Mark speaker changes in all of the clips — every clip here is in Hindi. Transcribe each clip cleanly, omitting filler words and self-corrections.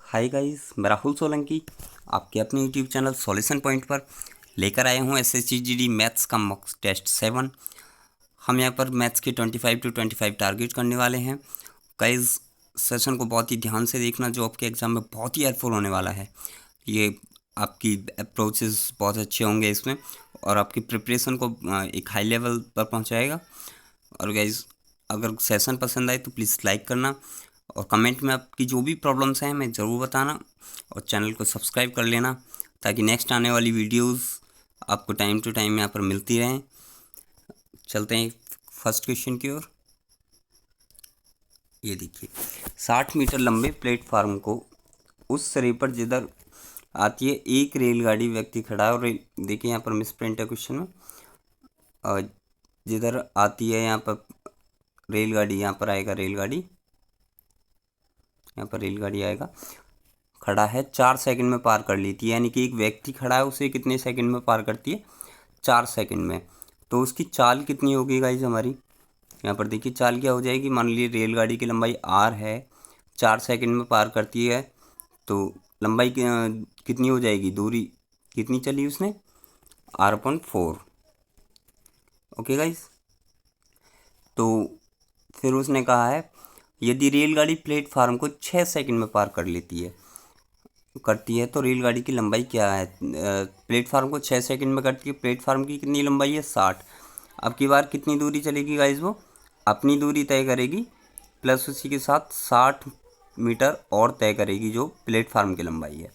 Speaker 1: हाय गाइस, मैं राहुल सोलंकी आपके अपने यूट्यूब चैनल सॉल्यूशन पॉइंट पर लेकर आया हूँ एसएससी जीडी मैथ्स का मॉक टेस्ट 7। हम यहाँ पर मैथ्स के 25 to 25 टारगेट करने वाले हैं। गाइस, सेशन को बहुत ही ध्यान से देखना, जो आपके एग्ज़ाम में बहुत ही हेल्पफुल होने वाला है। ये आपकी अप्रोचेस बहुत अच्छे होंगे इसमें और आपकी प्रिपरेशन को एक हाई लेवल पर पहुँचाएगा। और गाइस, अगर सेशन पसंद आए तो प्लीज़ लाइक करना और कमेंट में आपकी जो भी प्रॉब्लम्स हैं हमें ज़रूर बताना और चैनल को सब्सक्राइब कर लेना, ताकि नेक्स्ट आने वाली वीडियोस आपको टाइम टू टाइम यहाँ पर मिलती रहें। चलते हैं फर्स्ट क्वेश्चन की ओर। ये देखिए, 60 मीटर लंबे प्लेटफार्म को उस सिरे पर जिधर आती है एक रेलगाड़ी व्यक्ति खड़ा है। और देखिए यहाँ पर मिस प्रिंट है क्वेश्चन में, और जिधर आती है यहाँ पर रेलगाड़ी, यहाँ पर आएगा रेलगाड़ी, यहाँ पर रेलगाड़ी आएगा, खड़ा है 4 सेकंड में पार कर लेती है। यानी कि एक व्यक्ति खड़ा है, उसे कितने सेकंड में पार करती है? 4 सेकंड में। तो उसकी चाल कितनी होगी गाइज हमारी? यहाँ पर देखिए चाल क्या हो जाएगी। मान लीजिए रेलगाड़ी की लंबाई r है, 4 सेकंड में पार करती है, तो लंबाई कितनी हो जाएगी? दूरी कितनी चली उसने? r/4। ओके गाइज, तो फिर उसने कहा है यदि रेलगाड़ी प्लेटफार्म को 6 सेकंड में पार कर करती है तो रेलगाड़ी की लंबाई क्या है? प्लेटफार्म को 6 सेकंड में करती है। प्लेटफार्म की कितनी लंबाई है? 60। अब की बार कितनी दूरी चलेगी गाइज? वो अपनी दूरी तय करेगी प्लस उसी के साथ 60 मीटर और तय करेगी, जो प्लेटफार्म की लंबाई है।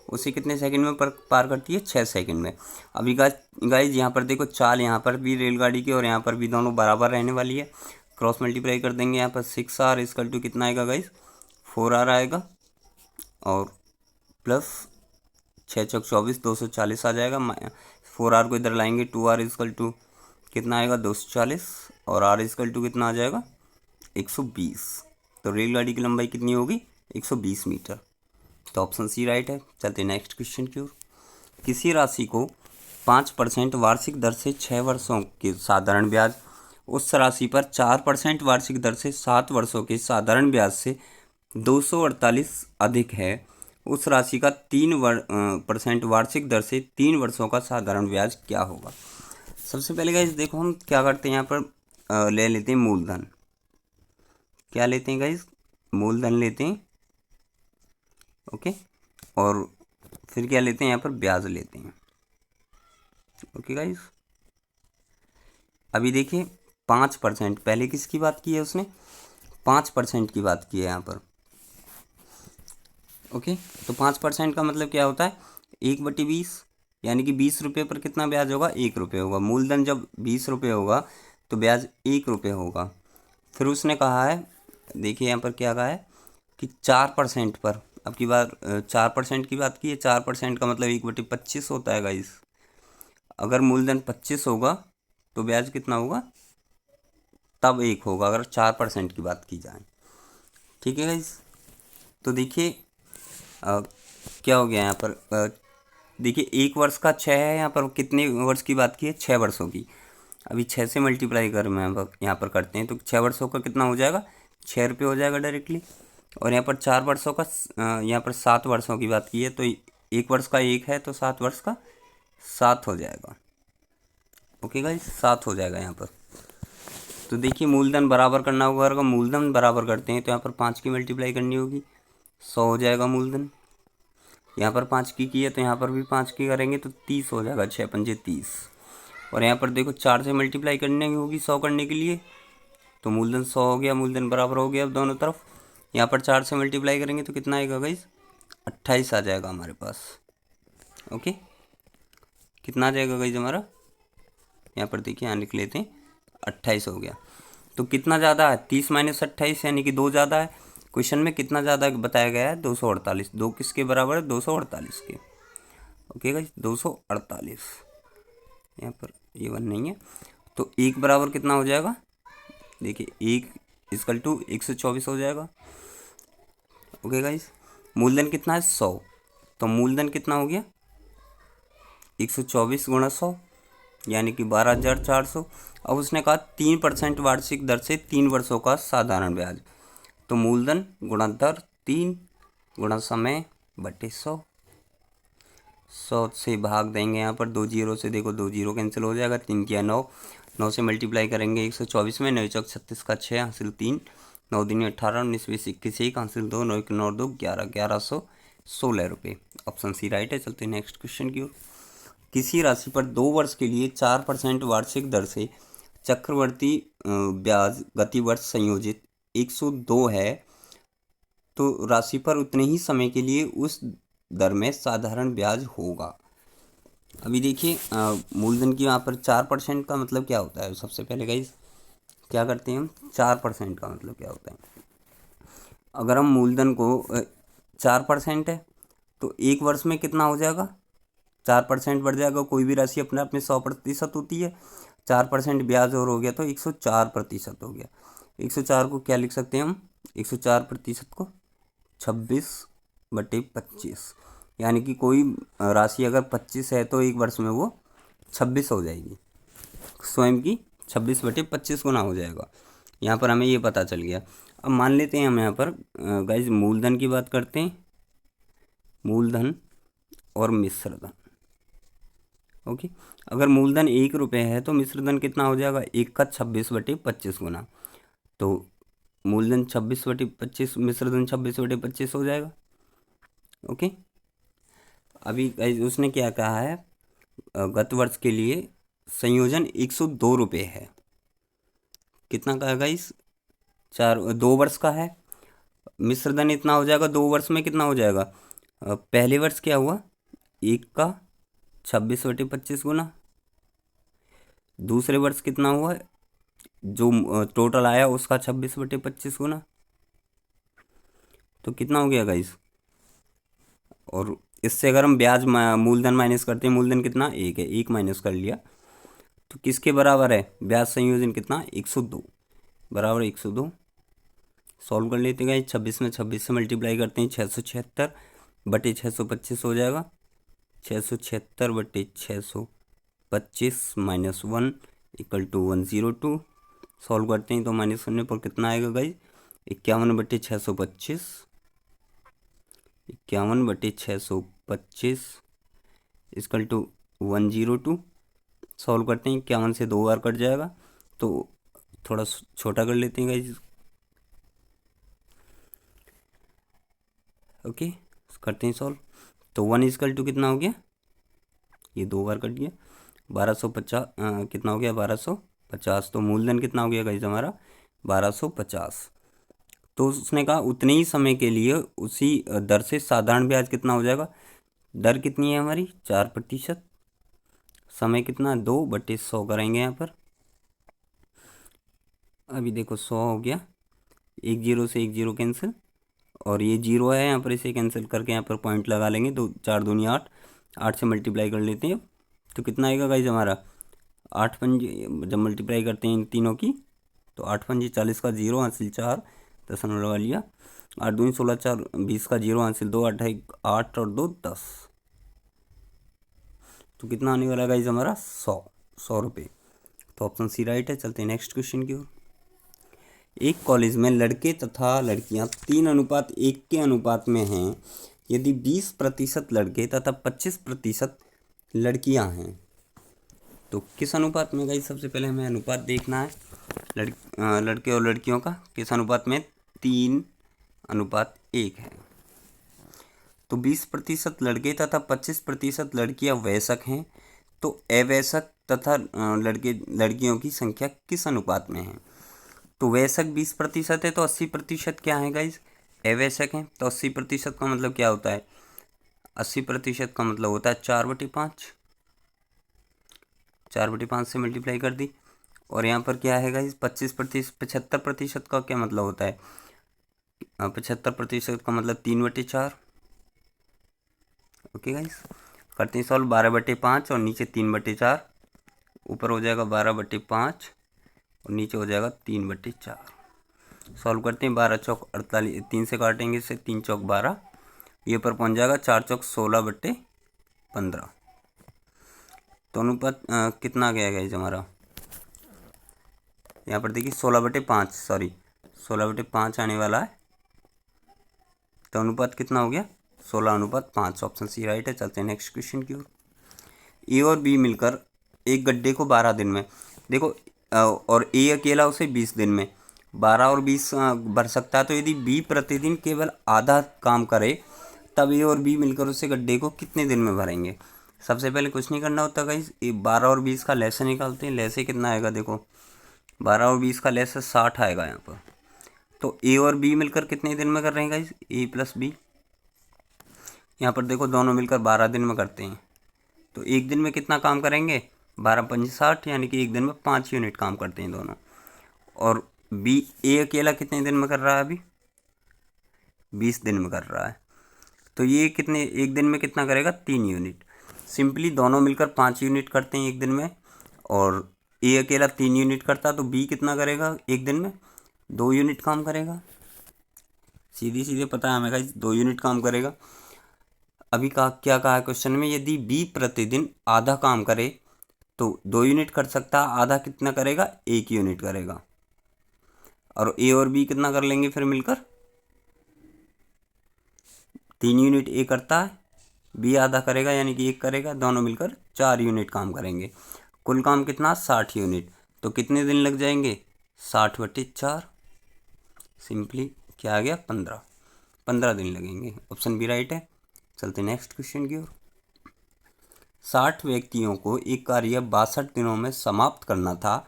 Speaker 1: उसे कितने सेकंड में पार करती है? 6 सेकंड में। अभी गाइज यहाँ पर देखो, चाल यहाँ पर भी रेलगाड़ी की और यहाँ पर भी दोनों बराबर रहने वाली है। क्रॉस मल्टीप्लाई कर देंगे, यहाँ पर 6r इक्वल टू कितना आएगा गाइज? 4r आएगा, और प्लस 6 चौक 24, 240 आ जाएगा। 4r को इधर लाएंगे, 2r इक्वल टू कितना आएगा? 240, और r इक्वल टू कितना आ जाएगा? 120। तो रेलगाड़ी की लंबाई कितनी होगी? 120 मीटर। तो ऑप्शन सी राइट है। चलते नेक्स्ट क्वेश्चन की ओर। किसी राशि को 5% वार्षिक दर से 6 वर्षों के साधारण ब्याज, उस राशि पर 4% वार्षिक दर से 7 वर्षों के साधारण ब्याज से 248 अधिक है, उस राशि का 3% वार्षिक दर से 3 वर्षों का साधारण ब्याज क्या होगा? सबसे पहले गाइस देखो, हम क्या करते हैं यहाँ पर ले लेते हैं मूलधन। क्या लेते हैं गाइस? मूलधन लेते हैं। ओके, और फिर क्या लेते हैं? यहाँ पर ब्याज लेते हैं। ओके गाइस, अभी देखिए 5%, पहले किसकी बात की है उसने? 5% की बात की है यहाँ पर। ओके, तो 5% का मतलब क्या होता है? 1/20, यानी कि 20 रुपये पर कितना ब्याज होगा? 1 रुपये होगा। मूलधन जब 20 रुपये होगा तो ब्याज 1 रुपये होगा। फिर उसने कहा है, देखिए यहाँ पर क्या कहा है कि 4% पर, अब की बार 4% की बात की है। 4% का मतलब 1/25 होता है गाइस। अगर मूलधन 25 होगा तो ब्याज कितना होगा? तब 1 होगा, अगर 4% की बात की जाए। ठीक है गाइस, तो देखिए क्या हो गया यहाँ पर? देखिए 1 वर्ष का 6 है, यहाँ पर कितने वर्ष की बात की है? 6 वर्षों की। अभी 6 से मल्टीप्लाई कर मैं यहाँ पर करते हैं, तो 6 वर्षों का कितना हो जाएगा? 6 रुपये हो जाएगा डायरेक्टली। और यहाँ पर 4 वर्षों का, यहाँ पर 7 वर्षों की बात की है, तो 1 वर्ष का 1 है, तो 7 वर्ष का 7 हो जाएगा। ओके गाइस, 7 हो जाएगा यहाँ पर। तो देखिए मूलधन बराबर करना होगा, अगर मूलधन बराबर करते हैं तो यहाँ पर 5 की मल्टीप्लाई करनी होगी, 100 हो जाएगा मूलधन। यहाँ पर 5 की है तो यहाँ पर भी 5 की करेंगे तो 30 हो जाएगा, 6 पंजे 30। और यहाँ पर देखो 4 से मल्टीप्लाई करने होगी 100 करने के लिए, तो मूलधन 100 हो गया, मूलधन बराबर हो गया अब दोनों तरफ। यहाँ पर 4 से मल्टीप्लाई करेंगे तो कितना आएगा गाइस? 28 आ जाएगा हमारे पास। ओके, कितना आ जाएगा गाइस हमारा? यहाँ पर देखिए यहाँ लिख लेते हैं, 28 हो गया। तो कितना ज़्यादा है? 30 - 28, यानी कि 2 ज़्यादा है। क्वेश्चन में कितना ज़्यादा बताया गया है? 248। 2 किसके बराबर है? 248 के। Okay guys, 248। यहाँ पर ये 1 नहीं है, तो 1 बराबर कितना हो जाएगा? देखिए 1 इक्वल टू 124 हो जाएगा। ओके गाइस, मूलधन कितना है? 100। तो मूलधन कितना हो गया? 124 गुणा 100, यानी कि 12,400। अब उसने कहा 3% वार्षिक दर से 3 वर्षों का साधारण ब्याज, तो मूलधन गुणा दर 3, गुणा समय बटे 100। 100 से भाग देंगे यहाँ पर 2 जीरो से, देखो 2 जीरो कैंसिल हो जाएगा, 3 किया 9, 9 से मल्टीप्लाई करेंगे 124 में, 9 चौक 36 का 6 हासिल 3, 9 दूनी 18, 19 20 21 1 हासिल 2, 9 9 2 11, 1116 रुपये। ऑप्शन सी राइट है। चलते हैं नेक्स्ट क्वेश्चन की ओर। किसी राशि पर 2 वर्ष के लिए 4% वार्षिक दर से चक्रवर्ती ब्याज गति वर्ष संयोजित 102 है, तो राशि पर उतने ही समय के लिए उस दर में साधारण ब्याज होगा। अभी देखिए मूलधन की यहाँ पर 4% का मतलब क्या होता है। सबसे पहले गाइस क्या करते हैं हम, 4% का मतलब क्या होता है। अगर हम मूलधन को 4% है तो एक वर्ष में कितना हो जाएगा, 4% बढ़ जाएगा। कोई भी राशि अपने आप में 100% होती है, 4% ब्याज और हो गया तो 104% हो गया। 104 को क्या लिख सकते हैं हम, 104% को 26/25, यानी कि कोई राशि अगर 25 है तो एक वर्ष में वो 26 हो जाएगी, स्वयं की 26/25 गुना हो जाएगा। यहाँ पर हमें ये पता चल गया। अब मान लेते हैं हम यहाँ पर गाइज मूलधन की बात करते हैं, मूलधन और मिश्रधन। ओके, अगर मूलधन 1 रुपये है तो मिश्रधन कितना हो जाएगा, 1 का 26/25 गुना, तो मूलधन 26/25, मिश्रधन 26/25 हो जाएगा। ओके, अभी उसने क्या कहा है, गत वर्ष के लिए संयोजन 102 रुपये है। कितना का है गाइस, 2 वर्ष का है। मिश्रधन इतना हो जाएगा, 2 वर्ष में कितना हो जाएगा, पहले वर्ष क्या हुआ, 1 का 26/25 गुना, दूसरे वर्ष कितना हुआ, जो टोटल आया उसका 26/25 गुना, तो कितना हो गया गाइस। और इससे अगर हम ब्याज मूलधन माइनस करते हैं, मूलधन कितना 1 है, 1 माइनस कर लिया तो किसके बराबर है, ब्याज संयोजन कितना 102 बराबर 102। सॉल्व कर लेते हैं, 26 में 26 से मल्टीप्लाई करते हैं 676/625 हो जाएगा, 676/625 -1 = 102। सॉल्व करते हैं तो माइनस करने पर कितना आएगा गाइज, 51/625, 51/625 = 102। सॉल्व करते हैं, 51 से 2 बार कट जाएगा तो थोड़ा छोटा कर लेते हैं गाइज। ओके, करते हैं सॉल्व, तो 1 = कितना हो गया, ये 2 बार कट गया, 1250 कितना हो गया 1250। तो मूलधन कितना हो गया गाइज हमारा 1250। तो उसने कहा उतने ही समय के लिए उसी दर से साधारण ब्याज कितना हो जाएगा। दर कितनी है हमारी 4%, समय कितना 2/100 करेंगे यहाँ पर। अभी देखो 100 हो गया, 1 जीरो से 1 जीरो कैंसिल, और ये 0 है यहाँ पर, इसे कैंसिल करके यहाँ पर पॉइंट लगा लेंगे, तो 4 दूनी 8, 8 से मल्टीप्लाई कर लेते हैं तो कितना आएगा गाइज हमारा 8 पंजी, जब मल्टीप्लाई करते हैं इन तीनों की तो 8 पंजी 40 का 0 हासिल 4, दशमलव लगा लिया, 8 दूनी 16, 4 20 का 0 हासिल 2, 8 8 और 2 10, तो कितना आने वाला गाइज हमारा 100 रुपये। तो ऑप्शन सी राइट है। चलते हैं नेक्स्ट क्वेश्चन की ओर। एक कॉलेज में लड़के तथा लड़कियां 3:1 के अनुपात में हैं, यदि 20% लड़के तथा 25% लड़कियां हैं, तो किस अनुपात में गाइस। सबसे पहले हमें अनुपात देखना है, लड़के और लड़कियों का किस अनुपात में, 3:1 है। तो 20% लड़के तथा 25% लड़कियां वयस्क हैं, तो अवयस्क तथा लड़कियों की संख्या किस अनुपात में है। तो वयस्क 20% है तो 80% क्या है गाइज, अवयस्क हैं। तो 80% का मतलब क्या होता है, 80% का मतलब होता है 4/5, 4/5 से मल्टीप्लाई कर दी। और यहाँ पर क्या है गाइज 75% का क्या मतलब होता है, 75% का मतलब 3/4। ओके गाइज, करते हैं सॉल्व, 12/5 और नीचे 3/4, ऊपर हो जाएगा 12/5 और नीचे हो जाएगा 3/4। सॉल्व करते हैं, 12 चौक 48, 3 से काटेंगे इससे, 3 चौक 12, ये पर पहुंच जाएगा 4 चौक 16/15। तो अनुपात कितना गया गाइज हमारा, यहाँ पर देखिए 16/5, सॉरी 16/5 आने वाला है। तो अनुपात कितना हो गया 16:5। ऑप्शन सी राइट है। चलते हैं नेक्स्ट क्वेश्चन की ओर। ए और बी मिलकर एक गड्ढे को 12 दिन में, देखो और ए अकेला उसे 20 दिन में 12 और 20 भर सकता है। तो यदि बी प्रतिदिन केवल आधा काम करे तब ए और बी मिलकर उसे गड्ढे को कितने दिन में भरेंगे। सबसे पहले कुछ नहीं करना होता गाइस, 12 और 20 का लैसे निकालते हैं। लैसे कितना आएगा, देखो 12 और 20 का लैसे 60 आएगा यहाँ पर। तो ए और बी मिलकर कितने दिन में कर रहे हैं गाइस, ए प्लस बी। यहाँ पर देखो दोनों मिलकर 12 दिन में करते हैं। तो एक दिन में कितना काम करेंगे, 12×5 60, यानी कि एक दिन में 5 यूनिट काम करते हैं दोनों। और बी ए अकेला कितने दिन में कर रहा है, अभी 20 दिन में कर रहा है। तो ये कितने एक दिन में कितना करेगा, 3 यूनिट। सिंपली दोनों मिलकर 5 यूनिट करते हैं एक दिन में, और ए अकेला 3 यूनिट करता, तो बी कितना करेगा एक दिन में, 2 यूनिट काम करेगा। सीधे सीधे पता है हमें गाइस, 2 यूनिट काम करेगा। अभी क्या कहा है क्वेश्चन में, यदि बी प्रतिदिन आधा काम करे तो 2 यूनिट कर सकता है, आधा कितना करेगा, 1 यूनिट करेगा। और ए और बी कितना कर लेंगे फिर मिलकर, 3 यूनिट ए करता है, बी आधा करेगा यानी कि 1 करेगा, दोनों मिलकर 4 यूनिट काम करेंगे। कुल काम कितना, 60 यूनिट। तो कितने दिन लग जाएंगे, 60/4। सिंपली क्या आ गया, 15 दिन लगेंगे। ऑप्शन बी राइट है। चलते नेक्स्ट क्वेश्चन की ओर। 60 व्यक्तियों को एक कार्य 62 दिनों में समाप्त करना था।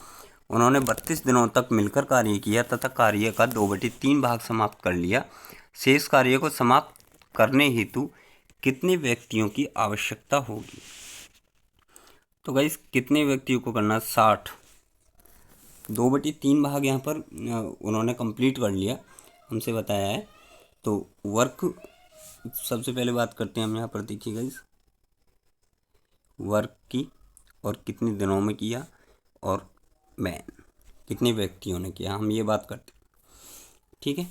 Speaker 1: उन्होंने 32 दिनों तक मिलकर कार्य किया तथा कार्य का 2/3 भाग समाप्त कर लिया। शेष कार्य को समाप्त करने हेतु कितने व्यक्तियों की आवश्यकता होगी। तो गाइस कितने व्यक्तियों को करना, 60, 2/3 भाग यहाँ पर उन्होंने कंप्लीट कर लिया, हमसे बताया है। तो वर्क सबसे पहले बात करते हैं हम यहाँ पर, देखिए गाइस वर्क की, और कितने दिनों में किया, और मैन कितने व्यक्तियों ने किया, हम ये बात करते हैं। ठीक है,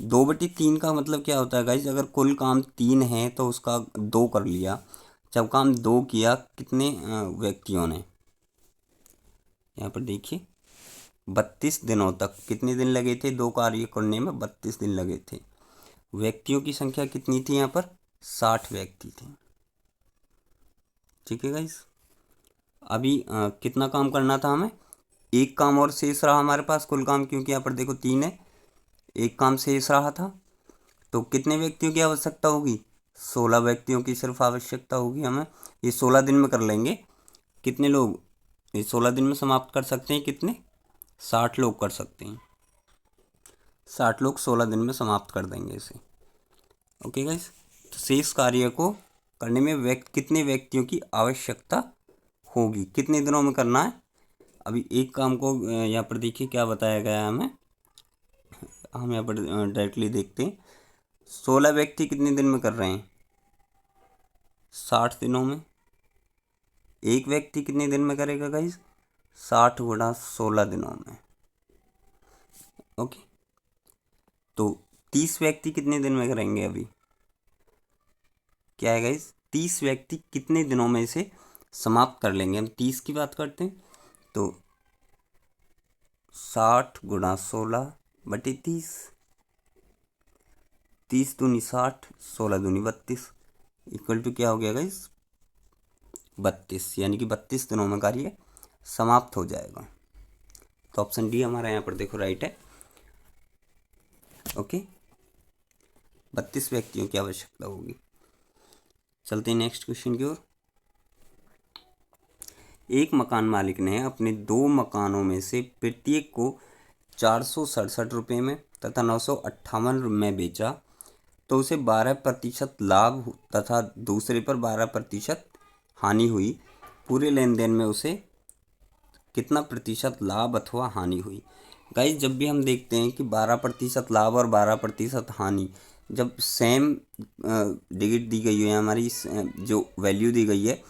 Speaker 1: 2/3 का मतलब क्या होता है गाइस, अगर कुल काम 3 है तो उसका 2 कर लिया। जब काम 2 किया, कितने व्यक्तियों ने, यहाँ पर देखिए 32 दिनों तक, कितने दिन लगे थे 2 कार्य करने में, 32 दिन लगे थे। व्यक्तियों की संख्या कितनी थी यहाँ पर, 60 व्यक्ति थे। ठीक है गाइस, अभी कितना काम करना था हमें, एक काम और शेष रहा हमारे पास, कुल काम क्योंकि यहाँ पर देखो 3 है, एक काम शेष रहा था। तो कितने व्यक्तियों की आवश्यकता होगी, 16 व्यक्तियों की सिर्फ आवश्यकता होगी हमें। ये 16 दिन में कर लेंगे। कितने लोग ये 16 दिन में समाप्त कर सकते हैं, कितने, 60 लोग कर सकते हैं। 60 लोग 16 दिन में समाप्त कर देंगे इसे। ओके गाइस, तो शेष कार्य को करने में कितने व्यक्तियों की आवश्यकता होगी, कितने दिनों में करना है। अभी एक काम को यहाँ पर देखिए क्या बताया गया है हमें, हम यहाँ पर डायरेक्टली देखते हैं। 16 व्यक्ति कितने दिन में कर रहे हैं, 60 दिनों में। एक व्यक्ति कितने दिन में करेगा गाइस, 60 × 16 दिनों में। ओके, तो 30 व्यक्ति कितने दिन में करेंगे, अभी क्या है गाइस, 30 व्यक्ति कितने दिनों में इसे समाप्त कर लेंगे। हम 30 की बात करते हैं, तो 60 × 16/30, 30 दूनी 60, 16 दूनी 32, इक्वल टू क्या हो गया गाइस, 32, यानी कि 32 दिनों में कार्य समाप्त हो जाएगा। तो ऑप्शन डी हमारा यहाँ पर देखो राइट है। ओके, 32 व्यक्तियों की आवश्यकता होगी। चलते हैं नेक्स्ट क्वेश्चन की ओर। एक मकान मालिक ने अपने 2 मकानों में से प्रत्येक को 467 रुपये में तथा 958 में बेचा, तो उसे 12% लाभ तथा दूसरे पर 12% हानि हुई। पूरे लेन देन में उसे कितना प्रतिशत लाभ अथवा हानि हुई। गाइस जब भी हम देखते हैं कि 12% लाभ और 12% हानि, जब सेम डिजिट दी गई है, हमारी जो वैल्यू दी गई है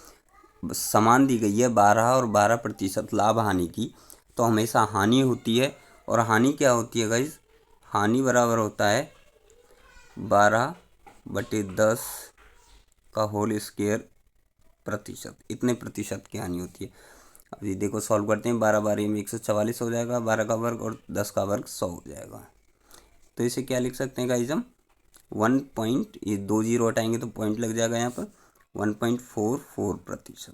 Speaker 1: समान दी गई है 12 और 12% लाभ हानि की, तो हमेशा हानि होती है। और हानि क्या होती है गाइस, हानि बराबर होता है 12/10 का होल स्क्वायर प्रतिशत, इतने प्रतिशत की हानि होती है। अभी देखो सॉल्व करते हैं, 12 बारी में 144 हो जाएगा, 12 का वर्ग और 10 का वर्ग 100 हो जाएगा। तो इसे क्या लिख सकते हैं गाइस हम, ये 2 जीरो हटाएंगे तो पॉइंट लग जाएगा यहाँ पर 1.44%,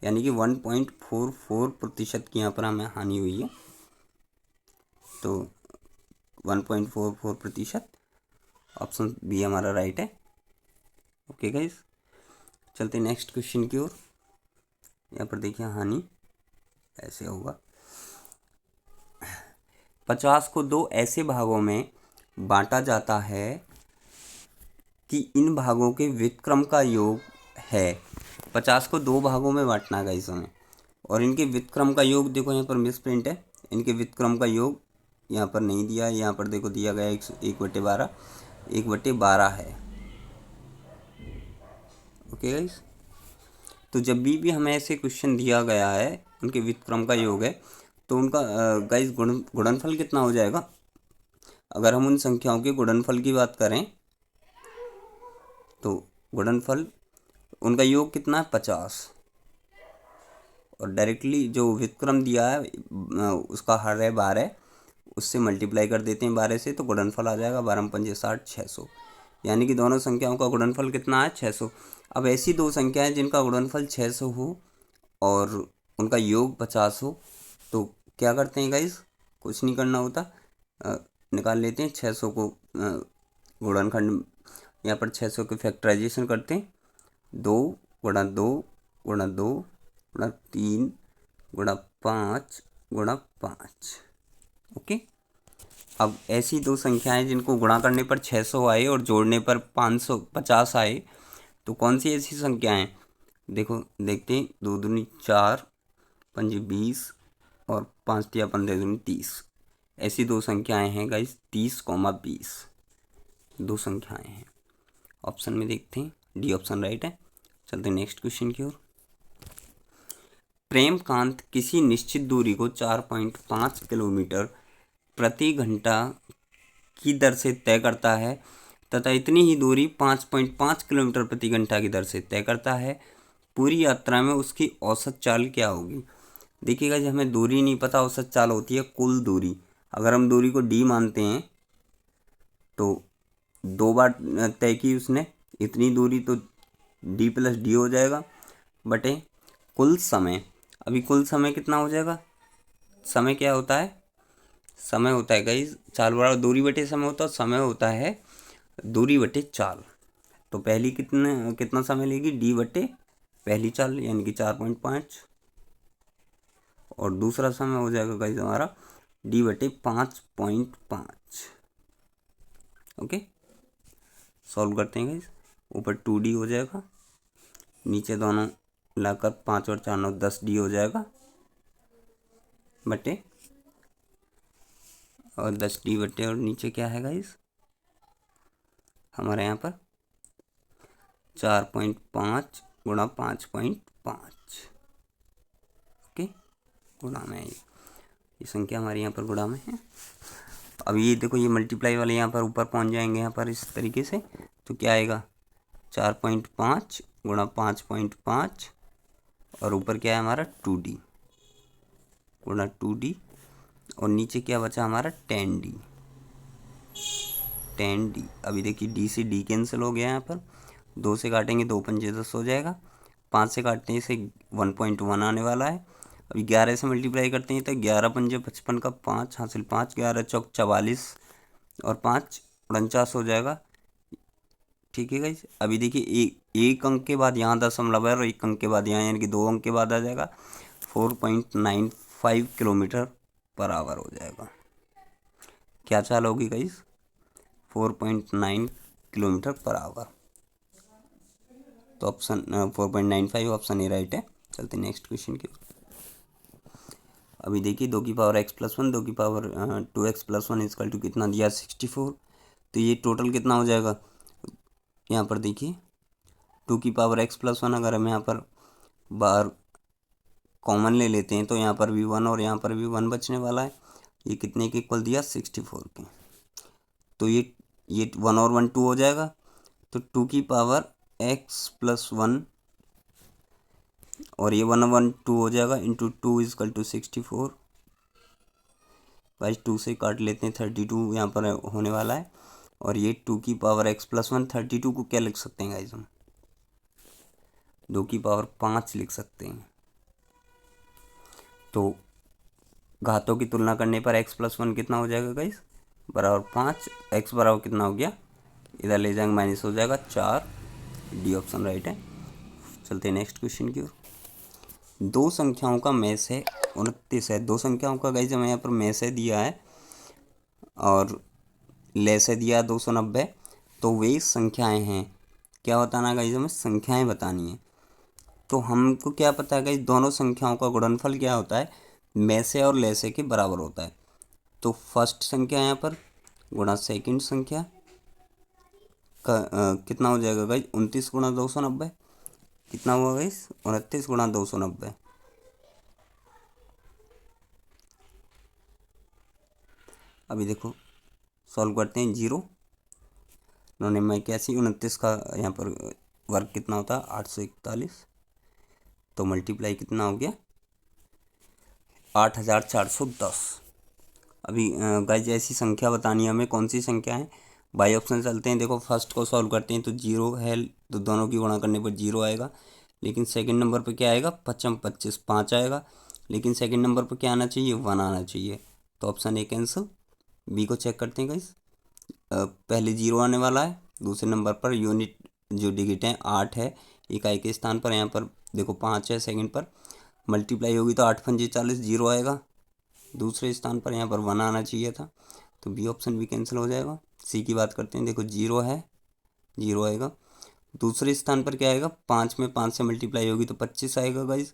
Speaker 1: यानी कि 1.44% की यहाँ पर हमें हानि हुई है। तो 1.44%, ऑप्शन बी हमारा राइट है। ओके गाइस, चलते नेक्स्ट क्वेश्चन की ओर। यहाँ पर देखिए हानि ऐसे होगा, 50 को 2 ऐसे भागों में बांटा जाता है कि इन भागों के व्युत्क्रम का योग है। 50 को 2 भागों में बांटना है गाइस हमें, और इनके व्युत्क्रम का योग देखो यहाँ पर मिस प्रिंट है, इनके व्युत्क्रम का योग यहाँ पर नहीं दिया है, यहाँ पर देखो दिया गया 1/12, 1/12 है। ओके गाइस, तो जब भी हमें ऐसे क्वेश्चन दिया गया है उनके व्युत्क्रम का योग है तो उनका गाइस गुणनफल कितना हो जाएगा। अगर हम उन संख्याओं के गुणनफल की बात करें तो गुणनफल उनका योग कितना है 50, और डायरेक्टली जो व्युत्क्रम दिया है उसका हर है 12, उससे मल्टीप्लाई कर देते हैं 12 से, तो गुणनफल आ जाएगा 12×5 = 600, यानी कि दोनों संख्याओं का गुणनफल कितना है 600। अब ऐसी दो संख्याएं जिनका गुणनफल 600 हो और उनका योग 50 हो, तो क्या करते हैं गाइस, कुछ नहीं करना होता, निकाल लेते हैं 600 को गुणनखंड, यहाँ पर 600 के फैक्टराइजेशन करते हैं, 2 × 2 × 2 × 3 × 5 × 5। ओके, अब ऐसी दो संख्याएं जिनको गुणा करने पर 600 आए और जोड़ने पर 550 आए, तो कौन सी ऐसी संख्याएं, देखो देखते हैं, 2 दूनी 4, 5 20 और 5 × 15 = 30। ऐसी दो संख्याएं हैं गाइस 30, 20 दो संख्याएं हैं। ऑप्शन में देखते हैं डी ऑप्शन राइट है। चलते हैं नेक्स्ट क्वेश्चन की ओर। प्रेमकांत किसी निश्चित दूरी को 4.5 किलोमीटर प्रति घंटा की दर से तय करता है तथा इतनी ही दूरी 5.5 किलोमीटर प्रति घंटा की दर से तय करता है। पूरी यात्रा में उसकी औसत चाल क्या होगी। देखिएगा जब हमें दूरी नहीं पता, औसत चाल होती है कुल दूरी। अगर हम दूरी को डी मानते हैं तो 2 बार तय की उसने इतनी दूरी, तो डी + डी हो जाएगा बटे कुल समय। अभी कुल समय कितना हो जाएगा, समय क्या होता है, समय होता है गाइस चाल बराबर दूरी बटे समय होता है, समय होता है दूरी बटे चाल। तो पहली कितना समय लेगी, डी बटे पहली चाल यानी कि 4.5, और दूसरा समय हो जाएगा गाइस हमारा डी बटे 5.5। ओके, सॉल्व करते हैं गाइस, ऊपर 2D हो जाएगा, नीचे दोनों लाकर 5 और 4 9 10D हो जाएगा बटे, और 10D बटे, और नीचे क्या है गाइस हमारे यहाँ पर 4.5 × 5.5। ओके, गुणा में ये संख्या हमारे यहाँ पर गुणा में है। अब ये देखो ये मल्टीप्लाई वाले यहाँ पर ऊपर पहुँच जाएंगे यहाँ पर इस तरीके से, तो क्या आएगा 4.5 × 5.5, और ऊपर क्या है हमारा 2D × 2D, और नीचे क्या बचा हमारा 10D। अभी देखिए D से D कैंसिल हो गया यहाँ पर, 2 से काटेंगे 2 × 5 = 10 हो जाएगा, 5 से काटने से 1.1 आने वाला है। अभी 11 से मल्टीप्लाई करते हैं तो 11 × 5 = 55 का 5 हासिल 5, 11 चौक 44 और 5 49 हो जाएगा। ठीक है गाइस, अभी देखिए एक अंक के बाद यहाँ दशमलव है और एक अंक के बाद यहाँ, यानी कि 2 अंक के बाद आ जाएगा 4.95 km/h हो जाएगा। क्या चाल होगी गाइस, 4.9 km/h। तो ऑप्शन 4.95 ऑप्शन ए राइट है। चलते नेक्स्ट क्वेश्चन की। अभी देखिए 2 की पावर x+1 2 की पावर 2x+1 = कितना दिया 64। तो ये टोटल कितना हो जाएगा, यहाँ पर देखिए 2 की पावर x+1 अगर हम यहाँ पर बाहर कॉमन ले लेते हैं तो यहाँ पर भी 1 और यहाँ पर भी 1 बचने वाला है। ये कितने के इक्वल दिया 64 के। तो ये 1 और 1 2 हो जाएगा, तो 2 की पावर x+1 और ये 1 1 2 हो जाएगा इंटू 2 = 64। भाई 2 से काट लेते हैं 32 यहाँ पर होने वाला है, और ये 2 की पावर x प्लस 1, 32 को क्या लिख सकते हैं गाइज हम? 2 की पावर 5 लिख सकते हैं। तो घातों की तुलना करने पर x प्लस 1 कितना हो जाएगा गाइज? बराबर 5। x बराबर कितना हो गया? इधर ले जाएंगे माइनस हो जाएगा 4। डी ऑप्शन राइट है। चलते हैं नेक्स्ट क्वेश्चन की ओर। दो संख्याओं का मैस है 29 है। दो संख्याओं का गाइज हमें यहाँ पर मैस है दिया है और लेस है दिया 290। तो वे संख्याएं हैं, क्या बताना गाइज? हमें संख्याएं बतानी है। तो हमको क्या पता है गाइज, दोनों संख्याओं का गुणनफल क्या होता है? मैसे और लेसे के बराबर होता है। तो फर्स्ट संख्या यहाँ पर गुणा सेकंड संख्या का कितना हो जाएगा गाइज? 29 गुणा 290 कितना हुआ गाइज? 29 गुणा 290। अभी देखो सॉल्व करते हैं। 0 उन्होंने मैं 81, 29 का यहाँ पर वर्ग कितना होता है? 841। तो मल्टीप्लाई कितना हो गया? 8410। अभी गाइज ऐसी संख्या बतानी है हमें, कौन सी संख्या है? बाई ऑप्शन चलते हैं। देखो फर्स्ट को सॉल्व करते हैं तो 0 है, तो दोनों की गुणा करने पर 0 आएगा। लेकिन सेकंड नंबर पर क्या आएगा? 55 25 5 आएगा। लेकिन सेकंड नंबर पर क्या आना चाहिए? 1 आना चाहिए। तो ऑप्शन ए कैंसिल। बी को चेक करते हैं गाइज। पहले 0 आने वाला है, दूसरे नंबर पर यूनिट जो डिजिट है 8 है इकाई के स्थान पर। यहाँ पर देखो 5 है सेकंड पर, मल्टीप्लाई होगी तो 8 पंजे 40, 0 आएगा। दूसरे स्थान पर यहाँ पर 1 आना चाहिए था, तो बी ऑप्शन भी कैंसिल हो जाएगा। सी की बात करते हैं। देखो 0 है, 0 आएगा। दूसरे स्थान पर क्या आएगा? 5 में 5 से मल्टीप्लाई होगी तो 25 आएगा गाइज।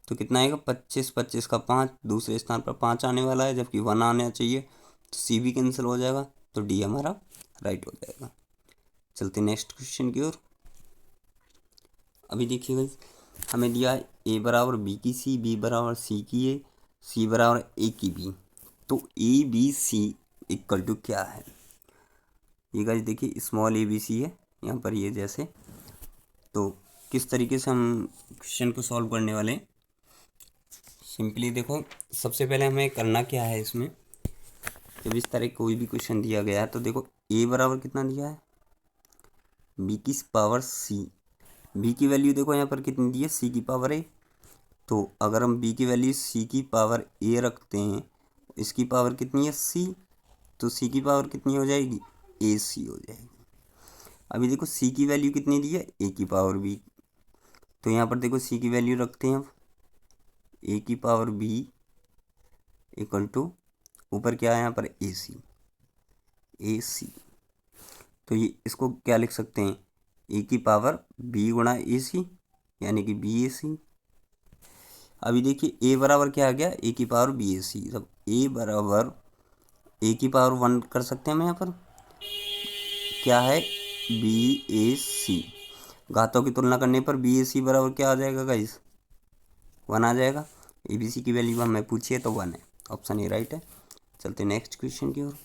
Speaker 1: तो कितना आएगा? 25, 25 का 5। दूसरे स्थान पर 5 आने वाला है जबकि 1 आना चाहिए, तो सी भी कैंसिल हो जाएगा। तो डी हमारा राइट हो जाएगा। चलते नेक्स्ट क्वेश्चन की ओर। अभी देखिए गाइज हमें दिया है ए बराबर बी की सी, बी बराबर सी की ए, सी बराबर ए की बी। तो A B C equal to क्या है? ये गाइज देखिए स्मॉल ए बी सी है यहाँ पर, ये जैसे। तो किस तरीके से हम क्वेश्चन को सॉल्व करने वाले हैं? सिंपली देखो, सबसे पहले हमें करना क्या है इसमें, जब इस तरह कोई भी क्वेश्चन दिया गया है तो देखो ए बराबर कितना दिया है? बी की पावर सी। बी की वैल्यू देखो यहाँ पर कितनी दी है? सी की पावर ए। तो अगर हम बी की वैल्यू सी की पावर ए रखते हैं, इसकी पावर कितनी है? सी। तो सी की पावर कितनी हो जाएगी? ए सी हो जाएगी। अभी देखो सी की वैल्यू कितनी दी है? ए की पावर बी। तो यहाँ पर देखो सी की वैल्यू रखते हैं अब, ए की पावर बी इक्वल टू ऊपर क्या है यहाँ पर? ए सी। ए सी, तो ये इसको क्या लिख सकते हैं? ए की पावर बी गुणा ए सी, यानी कि बी ए सी। अभी देखिए ए बराबर क्या आ गया? ए की पावर बी ए सी। जब ए बराबर ए की पावर 1 कर सकते हैं हम यहाँ पर, क्या है? बी ए सी। घातों की तुलना करने पर बी ए सी बराबर क्या आ जाएगा गाइस? 1 आ जाएगा। ए बी सी की वैल्यू हमें पूछिए तो 1 है। ऑप्शन ए राइट है। चलते नेक्स्ट क्वेश्चन की ओर।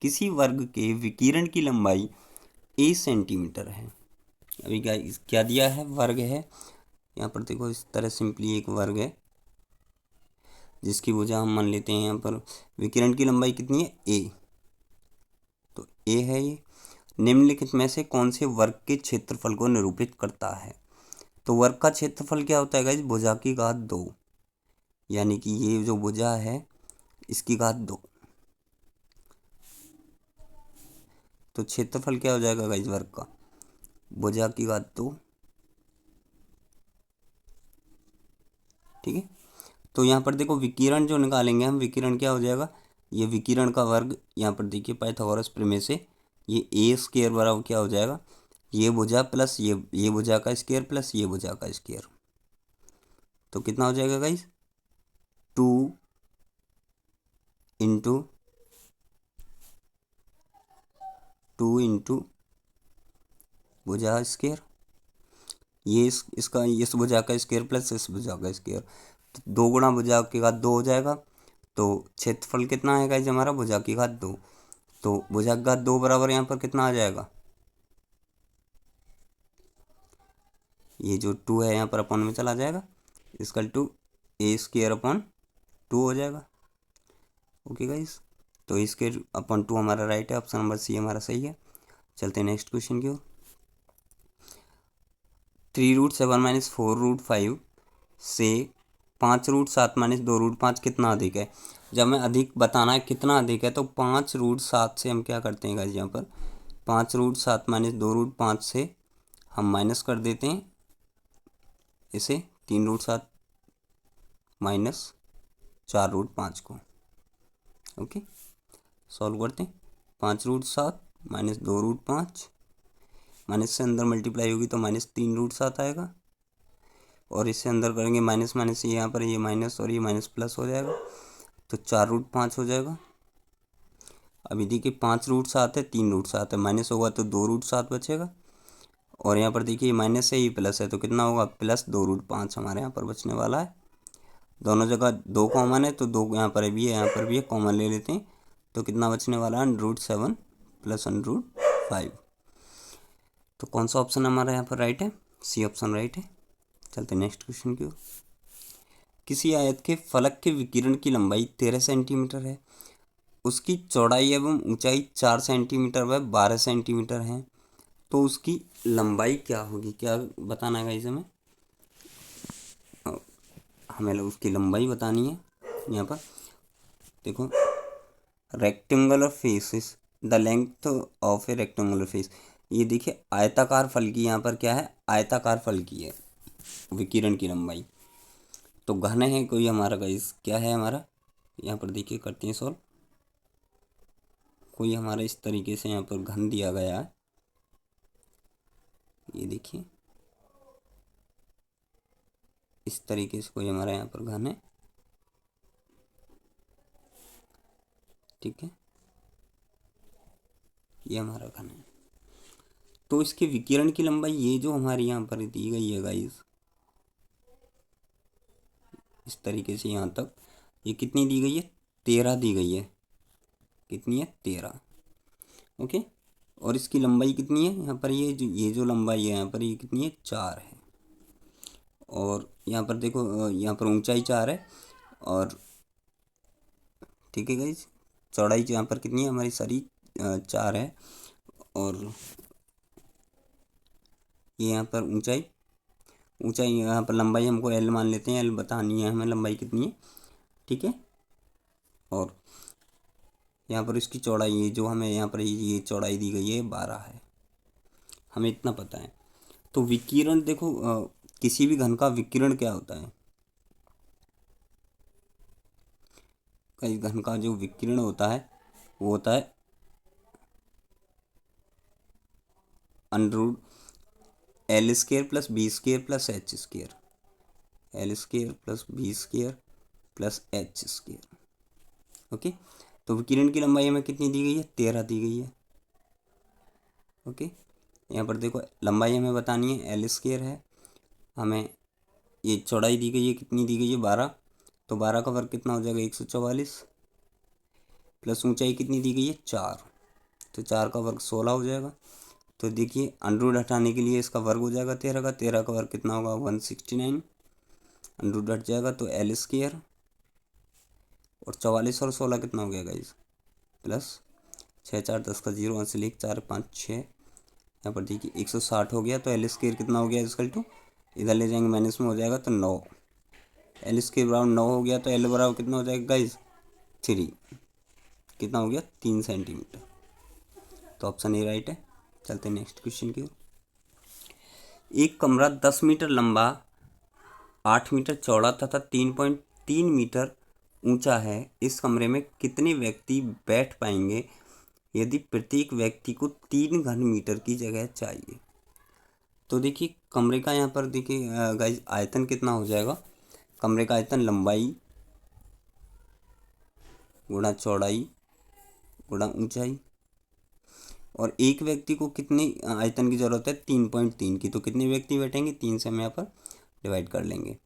Speaker 1: किसी वर्ग के विकिरण की लंबाई ए सेंटीमीटर है। अभी गाइस क्या दिया है? वर्ग है। यहाँ पर देखो इस तरह सिंपली एक वर्ग है जिसकी भुजा हम मान लेते हैं यहाँ पर। विकिरण की लंबाई कितनी है? ए। तो ए है ये। निम्नलिखित में से कौन से वर्ग के क्षेत्रफल को निरूपित करता है? तो वर्ग का क्षेत्रफल क्या होता है गाइस? भुजा की घात 2, यानी कि ये जो भुजा है इसकी घात 2। तो क्षेत्रफल क्या हो जाएगा गाइस वर्ग का? भुजा की घात 2। ठीक है। तो यहाँ पर देखो विकिरण जो निकालेंगे हम, विकिरण क्या हो जाएगा? ये विकिरण का वर्ग, यहाँ पर देखिए पाइथागोरस प्रमेय से ये ए स्क्वायर बराबर क्या हो जाएगा? ये भुजा प्लस ये भुजा का स्क्वायर प्लस ये भुजा का स्क्वायर। तो कितना हो जाएगा गाइस? 2 इंटू 2 इंटू भुजा स्क्वायर, ये इसका इस भुजा का स्क्वायर प्लस इस भुजा का स्क्वायर। तो 2 गुणा भुजा की घात 2 हो जाएगा। तो क्षेत्रफल कितना है गाइस हमारा? भुजा की घात 2। तो भुजा की घात 2 बराबर यहाँ पर कितना आ जाएगा? ये जो 2 है यहाँ पर अपॉन में चला जाएगा, is equal to A square upon 2 हो जाएगा। ओके गाइस, तो इसके अपॉन 2 हमारा राइट है, ऑप्शन नंबर सी हमारा सही है। चलते हैं नेक्स्ट क्वेश्चन की ओर। 3√7 - 4√5 से 5√7 - 2√5 कितना अधिक है। जब हमें अधिक बताना है कितना अधिक है तो 5√7 से हम क्या करते हैं गाइस, यहाँ पर 5√7 - 2√5 से हम माइनस कर देते हैं इसे 3√7 माइनस 4√5 को। ओके, सॉल्व करते हैं। 5√7 - 2√5 माइनस से अंदर मल्टीप्लाई होगी तो -3√7 आएगा, और इससे अंदर करेंगे माइनस माइनस, ये यहाँ पर ये माइनस और ये माइनस प्लस हो जाएगा तो 4√5 हो जाएगा। अभी देखिए 5√7 है, 3√7 है, माइनस होगा तो 2√7 बचेगा, और यहाँ पर देखिए माइनस है ये प्लस है तो कितना होगा +2√5 हमारे यहाँ पर बचने वाला है। दोनों जगह 2 कॉमन है तो 2 यहाँ पर भी है, यहाँ पर भी है, कॉमन ले लेते हैं तो कितना बचने वाला है √7 + √5। तो कौन सा ऑप्शन हमारा यहाँ पर राइट है, सी ऑप्शन राइट है। चलते नेक्स्ट क्वेश्चन की ओर। किसी आयत के फलक के विकिरण की लंबाई 13 सेंटीमीटर है, उसकी चौड़ाई एवं ऊंचाई 4 सेंटीमीटर व 12 सेंटीमीटर है, तो उसकी लंबाई क्या होगी। क्या बताना है इसे हमें उसकी लंबाई बतानी है। यहाँ पर देखो, rectangular face is the length of A rectangular face. ये देखिए आयताकार फल की यहाँ पर क्या है, आयताकार फल की है विकिरण की लंबाई। तो घन है कोई हमारा गाइस, क्या है हमारा, यहाँ पर देखिए करते हैं सॉल्व। कोई हमारा इस तरीके से यहाँ पर घन दिया गया है, ये देखिए इस तरीके से कोई हमारा यहाँ पर घन है, ठीक है, ये हमारा घन है। तो इसके विकिरण की लंबाई ये जो हमारी यहाँ पर दी गई है गाइस, इस तरीके से यहाँ तक ये कितनी दी गई है, 13 दी गई है। कितनी है, 13। ओके, और इसकी लंबाई कितनी है यहाँ पर, ये जो लंबाई है यहाँ पर ये कितनी है, 4 है। और यहाँ पर देखो यहाँ पर ऊंचाई 4 है, और ठीक है गाइस, चौड़ाई यहाँ पर कितनी है हमारी सारी 4 है, और ये यहाँ पर ऊंचाई यहाँ पर लंबाई हमको L मान लेते हैं, L बतानी है हमें लंबाई कितनी है, ठीक है। और यहाँ पर इसकी चौड़ाई, ये जो हमें यहाँ पर ये चौड़ाई दी गई है 12 है, हमें इतना पता है। तो विकिरण देखो किसी भी घन का विकिरण क्या होता है, कई घन का जो विकिरण होता है वो होता है √L² + B² + H², L² + B² + H²। Okay, तो विकिरण की लंबाई हमें कितनी दी गई है, 13 दी गई है। ओके, यहाँ पर देखो लंबाई हमें बतानी है, L² है, हमें ये चौड़ाई दी गई है, कितनी दी गई है, 12, तो 12 का वर्ग कितना हो जाएगा 144, प्लस ऊंचाई कितनी दी गई है 4, तो 4 का वर्ग 16 हो जाएगा। तो देखिए अंडरूट हटाने के लिए इसका वर्ग हो जाएगा 13 का, 13 का वर्ग कितना होगा 169, अंडरूट हट जाएगा तो L², और 44 और 16 कितना हो गया गाइस, प्लस 6 4 10 का 0, 1 से लेकर 4 5 6, यहाँ पर देखिए 160 हो गया, तो L² कितना हो गया इक्वल टू, इधर ले जाएंगे माइनस में हो जाएगा तो 9, L² बराबर 9 हो गया, तो L बराबर कितना हो जाएगा गाइस 3, कितना हो गया 3 सेंटीमीटर। तो ऑप्शन ए राइट है। चलते हैं नेक्स्ट क्वेश्चन की ओर। एक कमरा 10 मीटर लंबा, 8 मीटर चौड़ा तथा 3.3 मीटर ऊंचा है। इस कमरे में कितने व्यक्ति बैठ पाएंगे यदि प्रत्येक व्यक्ति को 3 घन मीटर की जगह चाहिए। तो देखिए कमरे का यहाँ पर देखिए गाइस आयतन कितना हो जाएगा, कमरे का आयतन लंबाई गुणा चौड़ाई गुणा ऊंचाई, और एक व्यक्ति को कितने आयतन की ज़रूरत है 3.3 की, तो कितने व्यक्ति बैठेंगे 3 से हम यहाँ पर डिवाइड कर लेंगे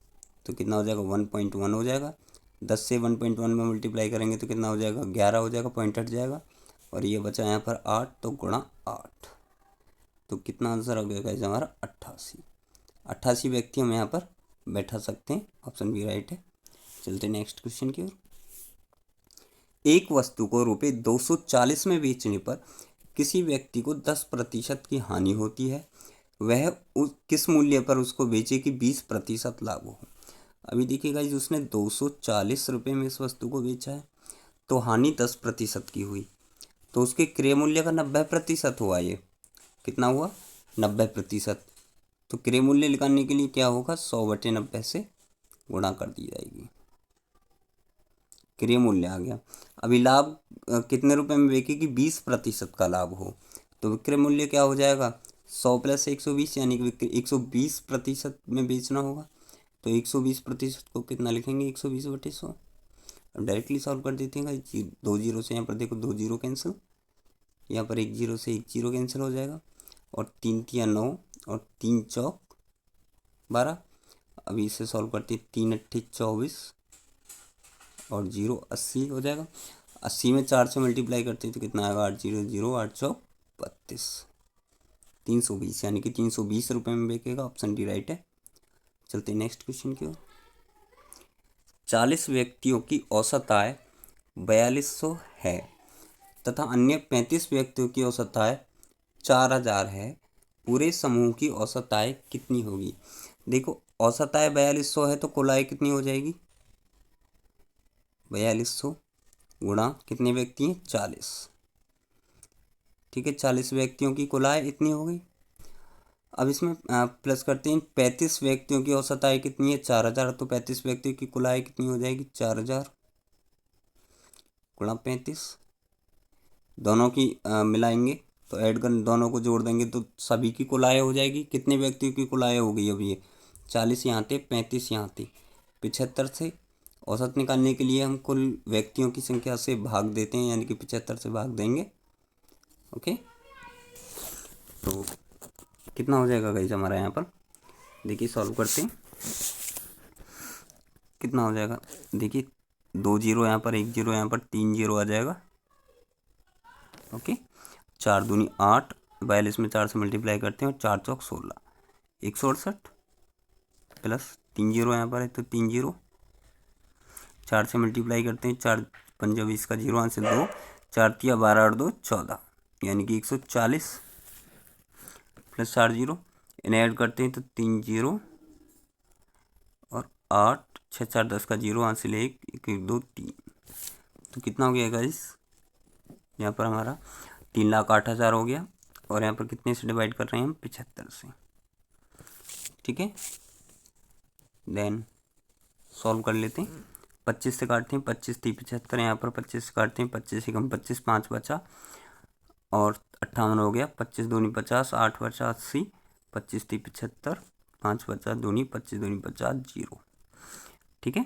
Speaker 1: तो कितना हो जाएगा 1.1 हो जाएगा। 10 से 1.1 में मल्टीप्लाई करेंगे तो कितना हो जाएगा 11 हो जाएगा, पॉइंट हट जाएगा, और ये बचा यहाँ पर 8, तो गुणा 8, तो कितना आंसर हो गया हमारा 88 व्यक्ति हम यहाँ पर बैठा सकते हैं। ऑप्शन बी राइट है। चलते नेक्स्ट क्वेश्चन की ओर। एक वस्तु को रुपये 240 में बेचने पर किसी व्यक्ति को 10% की हानि होती है, वह किस मूल्य पर उसको बेचे कि 20% लाभ हो। अभी देखिए गाइस, उसने 240 रुपये में इस वस्तु को बेचा है, तो हानि 10% की हुई, तो उसके क्रय मूल्य का 90% हुआ। ये कितना हुआ? 90%। तो क्रय मूल्य निकालने के लिए क्या होगा? 100/90 से गुणा कर दी जाएगी, क्रय मूल्य आ गया। अभी लाभ कितने रुपए में बेचेगी? 20% का लाभ हो, तो विक्रय मूल्य क्या हो जाएगा? 100 + 120, यानी कि 120% में बेचना होगा। तो 120% को कितना लिखेंगे? 120/100। अब डायरेक्टली सॉल्व कर देते हैं। 2 जीरो से यहाँ पर देखो 2 जीरो कैंसिल, यहाँ पर 1 जीरो से 1 जीरो कैंसिल हो जाएगा, और 3 तिया 9 और 3 चौक 12। अभी इसे सॉल्व करते हैं। 3 अट्ठे 24 और 0 80 हो जाएगा। 80 में 4 से मल्टीप्लाई करते हैं तो कितना आएगा? 8 0 0 8 चौक 32, 320, यानी कि 320 रुपये में बिकेगा। ऑप्शन डी राइट है। चलते नेक्स्ट क्वेश्चन की ओर। 40 व्यक्तियों की औसत आय 4200 है तथा अन्य 35 व्यक्तियों की औसत आय 4000 है। पूरे समूह की औसत आय कितनी होगी? देखो, औसत आय 4200 है तो कुल आय कितनी हो जाएगी? 4200 गुणा कितने व्यक्ति हैं? 40। ठीक है, 40 व्यक्तियों की कुल आय इतनी हो गई। अब इसमें प्लस करते हैं। 35 व्यक्तियों की औसत आय कितनी है? 4000। तो 35 व्यक्तियों की कुल आय कितनी हो जाएगी? 4000 गुणा 35। दोनों की मिलाएंगे तो ऐड कर, दोनों को जोड़ देंगे तो सभी की कुल आय हो जाएगी। कितने व्यक्तियों की कुल आय हो गई? अब ये 40 यहाँ थे, 35 यहाँ थे, 75 से औसत निकालने के लिए हम कुल व्यक्तियों की संख्या से भाग देते हैं, यानी कि 75 से भाग देंगे। ओके, तो कितना हो जाएगा गाइस हमारा? यहाँ पर देखिए, सॉल्व करते हैं। कितना हो जाएगा? देखिए, 2 जीरो यहाँ पर, 1 जीरो यहाँ पर, 3 जीरो आ जाएगा। ओके, 4 दूनी 8, 42 में 4 से मल्टीप्लाई करते हैं और 4 चौक 16, 168 प्लस 3 जीरो यहाँ पर है तो 3 जीरो, 4 से मल्टीप्लाई करते हैं, 4 पंजा 20 का 0 से 2, 4 तिया 12 और 2 14, यानी कि 140 प्लस 4 जीरो, इन्हें ऐड करते हैं तो 3 जीरो और 8 6 4 10 का 0 हासिल 1 1 2 3, तो कितना हो गया गाइस? यहाँ पर हमारा 3,08,000 हो गया, और यहाँ पर कितने से डिवाइड कर रहे हैं हम? 75 से। ठीक है, देन सॉल्व कर लेते हैं। 25 से काटते हैं, 25 3 75, यहाँ पर 25 से काटते हैं, 25 से कम 25, 5 बचा और 58 हो गया। 25 दूनी 50, 8 बचा 80, 25 3 75, 5 बचा दूनी 25 दूनी 50 0। ठीक है,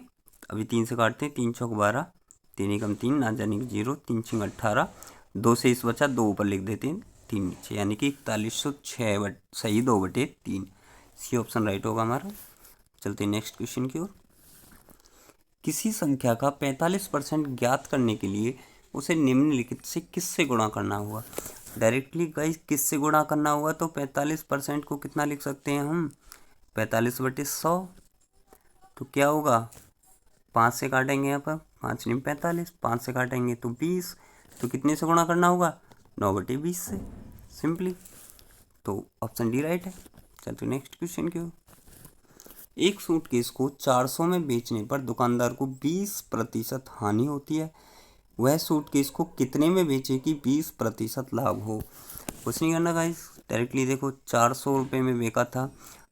Speaker 1: अभी 3 से काटते हैं, 3 चौक 12, 3 एकम 3 ना जाने की 0, 3 छिंग 18, 2 से इस बचा, 2 ऊपर लिख देते हैं, 3 नीचे, यानी कि 4106 सही 2/3। सी ऑप्शन राइट होगा हमारा। चलते हैं नेक्स्ट क्वेश्चन की ओर। किसी संख्या का 45% ज्ञात करने के लिए उसे निम्नलिखित से किससे गुणा करना हुआ? डायरेक्टली गाइस किससे गुणा करना हुआ? तो 45% को कितना लिख सकते हैं हम? 45/100। तो क्या होगा? 5 से काटेंगे, यहाँ पर 5 नहीं 45, 5 से काटेंगे तो 20, तो कितने से गुणा करना होगा? 9/20 से, सिंपली। तो ऑप्शन डी राइट है। चलते नेक्स्ट क्वेश्चन की ओर। एक सूटकेस को 400 में बेचने पर दुकानदार को 20% हानि होती है, वह सूटकेस को कितने में बेचे कि 20% लाभ हो? कुछ नहीं करना गाइस, डायरेक्टली देखो, 400 रुपये में बेचा था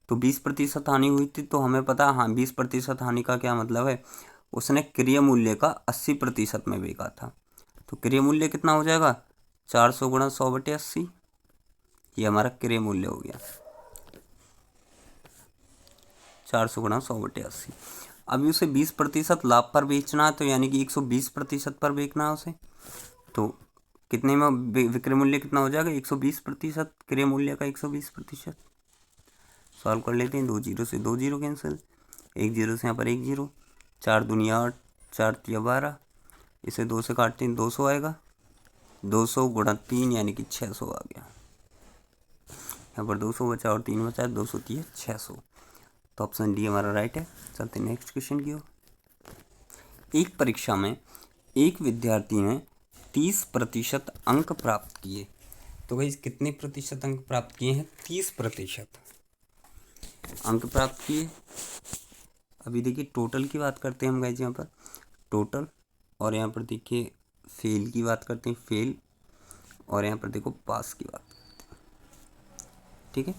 Speaker 1: तो 20% हानि हुई थी, तो हमें पता है हाँ 20% हानि का क्या मतलब है? उसने क्रय मूल्य का 80% में बेचा था, तो क्रय मूल्य कितना हो जाएगा? 400 गुणा 100/80, ये हमारा क्रय मूल्य हो गया। 400 गुणा 100/80। अभी उसे 20% लाभ पर बेचना है, तो यानी कि 120% पर बेचना है उसे, तो कितने में विक्रय मूल्य कितना हो जाएगा? 120%, क्रय मूल्य का 120%। सॉल्व कर लेते हैं। 2 जीरो से 2 जीरो कैंसिल, 1 जीरो से यहाँ पर 1 जीरो, 4 दूनी 8, 4 तिया 12, इसे 2 से काटते हैं 200 आएगा, 200 गुणा 3 यानी कि 600 आ गया। यहाँ पर 200 बचा और 3 बचा, 200 तिया 600, तो ऑप्शन डी हमारा राइट है। चलते हैं नेक्स्ट क्वेश्चन की ओर। एक परीक्षा में एक विद्यार्थी ने 30% अंक प्राप्त किए। तो गाइस कितने प्रतिशत अंक प्राप्त किए हैं? 30% अंक प्राप्त किए। अभी देखिए टोटल की बात करते हैं हम गाइस, यहाँ पर टोटल, और यहाँ पर देखिए फेल की बात करते हैं, फेल, और यहाँ पर देखो पास की बात, ठीक है।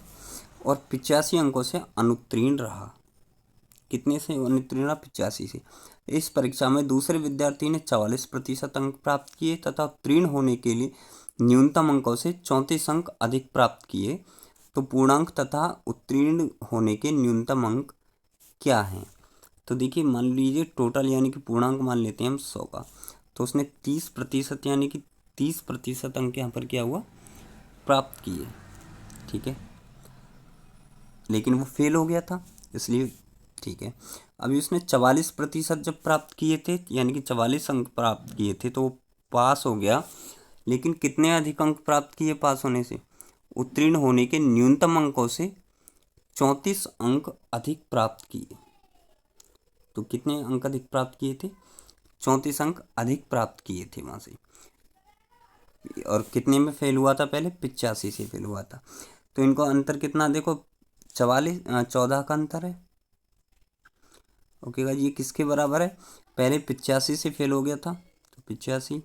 Speaker 1: और 85 अंकों से अनुत्तीर्ण रहा। कितने से अनुत्तीर्ण रहा? 85 से। इस परीक्षा में दूसरे विद्यार्थी ने 44% अंक प्राप्त किए तथा उत्तीर्ण होने के लिए न्यूनतम अंकों से 34 अंक अधिक प्राप्त किए। तो पूर्णांक तथा उत्तीर्ण होने के न्यूनतम अंक क्या हैं? तो देखिए मान लीजिए टोटल यानी कि पूर्णांक मान लेते हैं हम 100 का, तो उसने 30% यानी कि 30% अंक यहाँ पर क्या हुआ? प्राप्त किए, ठीक है। लेकिन वो फेल हो गया था, इसलिए ठीक है। अभी उसने 44% जब प्राप्त किए थे, यानी कि 44 अंक प्राप्त किए थे, तो वो पास हो गया। लेकिन कितने अधिक अंक प्राप्त किए पास होने से? उत्तीर्ण होने के न्यूनतम अंकों से 34 अंक अधिक प्राप्त किए। तो कितने अंक अधिक प्राप्त किए थे? 34 अंक अधिक प्राप्त किए थे वहाँ से। और कितने में फेल हुआ था? पहले 85 से फेल हुआ था। तो इनको अंतर कितना देखो, 14 का अंतर है। ओके गाइस, ये किसके बराबर है? पहले 85 से फेल हो गया था, तो 85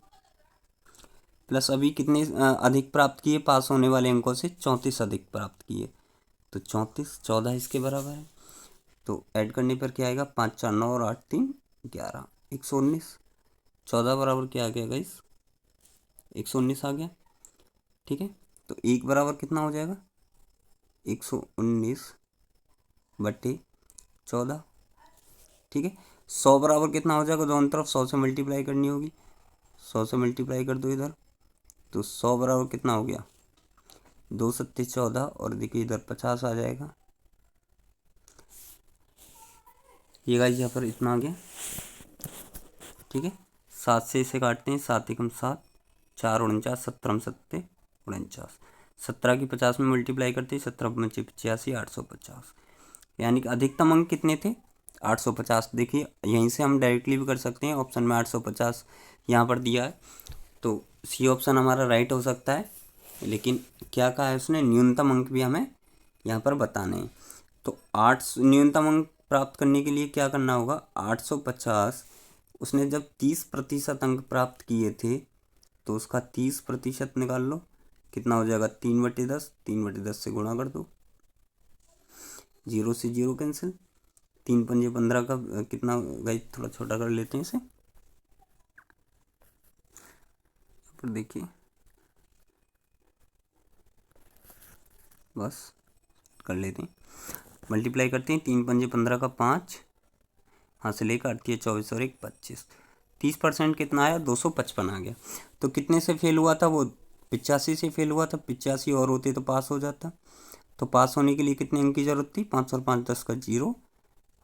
Speaker 1: प्लस अभी कितने अधिक प्राप्त किए पास होने वाले अंकों से? 34 अधिक प्राप्त किए, तो 34, 14 इसके बराबर है। तो ऐड करने पर क्या आएगा? 5 4 9 और 8 3 11, 119। 14 बराबर क्या आ गया गाइस? 119 आ गया, ठीक है। तो एक बराबर कितना हो जाएगा? 119/14, ठीक है। 100 बराबर कितना हो जाएगा? दोनों तरफ 100 से मल्टीप्लाई करनी होगी, 100 से मल्टीप्लाई कर दो इधर, तो 100 बराबर कितना हो गया? 2 सत्ते 14, और देखिए इधर 50 आ जाएगा। ये गाइस यहाँ पर इतना आ गया, ठीक है। 7 से इसे काटते हैं, 7 एकम 7, 4 49, 17 सत्ते 49, 17 की 50 में मल्टीप्लाई करते हैं, 17 पंचे 85, 850। यानी कि अधिकतम अंक कितने थे? 850। देखिए यहीं से हम डायरेक्टली भी कर सकते हैं, ऑप्शन में 850 यहाँ पर दिया है, तो सी ऑप्शन हमारा राइट हो सकता है। लेकिन क्या कहा है उसने? न्यूनतम अंक भी हमें यहाँ पर बताने हैं। तो न्यूनतम अंक प्राप्त करने के लिए क्या करना होगा? 850, उसने जब 30% अंक प्राप्त किए थे, तो उसका 30% निकाल लो, कितना हो जाएगा? 3/10, 3/10 से गुणा कर दो, 0 से 0 कैंसिल, 3 पंजे 15 का कितना गाइस? थोड़ा छोटा कर लेते हैं इसे, पर देखिए बस कर लेते हैं, मल्टीप्लाई करते हैं, 3 पंजे 15 का 5, हाँ से लेकर 8 24 और 1 25, 30% कितना आया? 255 आ गया। तो कितने से फेल हुआ था वो? 85 से फेल हुआ था। 85 और होते तो पास हो जाता। तो पास होने के लिए कितने अंक की जरूरत थी? 5 और 5 10 का 0,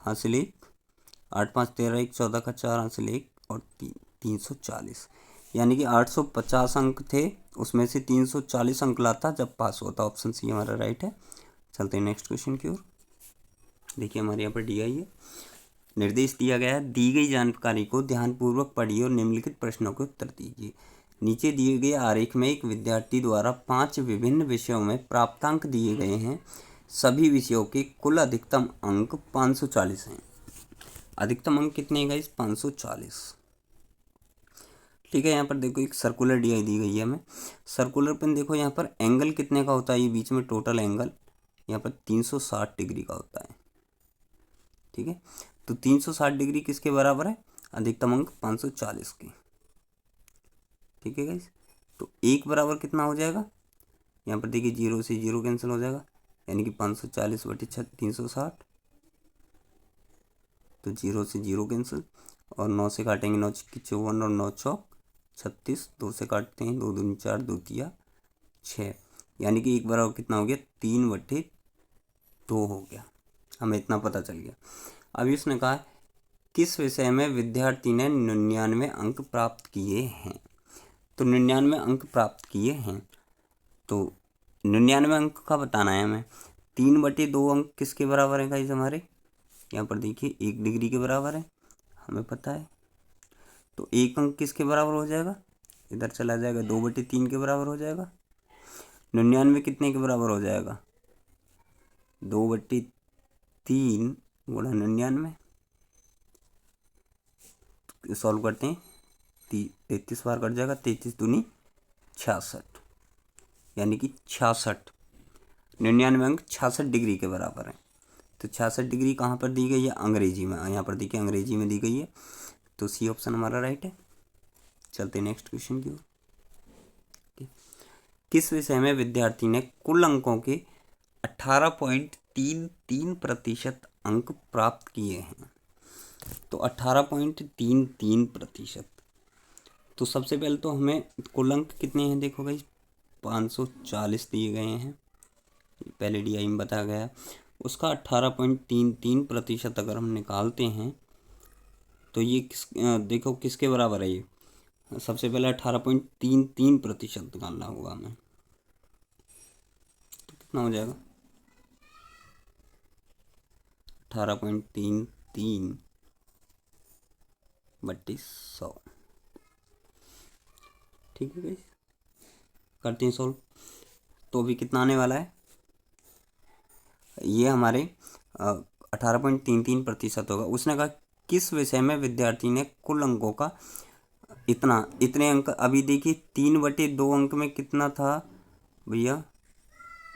Speaker 1: हासिल 1, 8 5 13 1 14 का 4, हासिल 1, और 340। यानी कि 850 अंक थे, उसमें से 340 अंक लाता जब पास होता। ऑप्शन सी हमारा राइट है। चलते हैं नेक्स्ट क्वेश्चन की ओर। देखिए हमारे यहाँ पर डी आई है। निर्देश दिया गया है, दी गई जानकारी को ध्यानपूर्वक पढ़िए और निम्नलिखित प्रश्नों के उत्तर दीजिए। नीचे दिए गए आरेख में एक विद्यार्थी द्वारा 5 विभिन्न विषयों में प्राप्तांक दिए गए हैं। सभी विषयों के कुल अधिकतम अंक 540 हैं। अधिकतम अंक कितने हैं गाइस? 540, ठीक है। यहाँ पर देखो एक सर्कुलर डी आई दी गई है हमें। सर्कुलर पेन देखो यहाँ पर एंगल कितने का होता है? ये बीच में टोटल एंगल यहाँ पर 360 डिग्री का होता है, ठीक है। तो 360 डिग्री किसके बराबर है? अधिकतम अंक 540 के, ठीक है गाइस। तो एक बराबर कितना हो जाएगा? यहाँ पर देखिए 0 से 0 कैंसिल हो जाएगा, यानी कि 540/360, तो 0 से 0 कैंसिल, और 9 से काटेंगे, 9 की 54 और 9 चौक 36, 2 से काटते हैं, 2 दूनी 4, 2 तिया 6, यानी कि एक बराबर कितना हो गया? 3/2 हो गया। हमें इतना पता चल गया। अभी उसने कहा किस विषय में विद्यार्थी ने 99 अंक प्राप्त किए हैं? तो 99 अंक प्राप्त किए हैं, तो 99 अंक का बताना है हमें। 3/2 अंक किसके बराबर है गाइस? हमारे यहाँ पर देखिए 1 डिग्री के बराबर है, हमें पता है। तो एक अंक किसके बराबर हो जाएगा, इधर चला जाएगा, 2/3 के बराबर हो जाएगा। 99 कितने के बराबर हो जाएगा, 2/3 गुणा 99। सॉल्व करते हैं, 33 बार कट जाएगा, 33 दूनी 66, यानी कि 66, 99 अंक 66 डिग्री के बराबर है। तो 66 डिग्री कहाँ पर दी गई है, अंग्रेजी में, यहाँ पर देखिए अंग्रेजी में दी गई है, तो सी ऑप्शन हमारा राइट है। चलते नेक्स्ट क्वेश्चन की ओर। किस विषय में विद्यार्थी ने कुल अंकों के 18.33% अंक प्राप्त किए हैं। तो 18.33%। तो सबसे पहले तो हमें कुल अंक कितने हैं, देखो भाई 540 दिए गए हैं, पहले DI में बताया गया। उसका 18.33% अगर हम निकालते हैं तो ये देखो किसके बराबर है। ये सबसे पहले 18.33% निकालना होगा हमें, तो कितना हो जाएगा 18.33/100। ठीक है गाइस, करते हैं सॉल्व। तो अभी कितना आने वाला है, ये हमारे 18.33% होगा। उसने कहा किस विषय में विद्यार्थी ने कुल अंकों का इतने अंक, अभी देखिए 3/2 अंक में कितना था भैया,